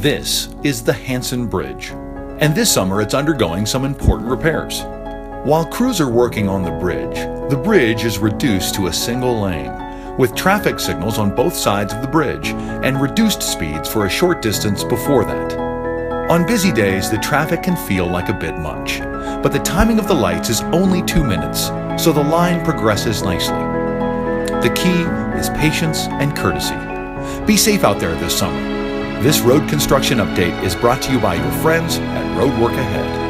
This is the Hansen Bridge, and this summer it's undergoing some important repairs. While crews are working on the bridge is reduced to a single lane, with traffic signals on both sides of the bridge and reduced speeds for a short distance before that. On busy days, the traffic can feel like a bit much, but the timing of the lights is only 2 minutes, so the line progresses nicely. The key is patience and courtesy. Be safe out there this summer. This road construction update is brought to you by your friends at Road Work Ahead.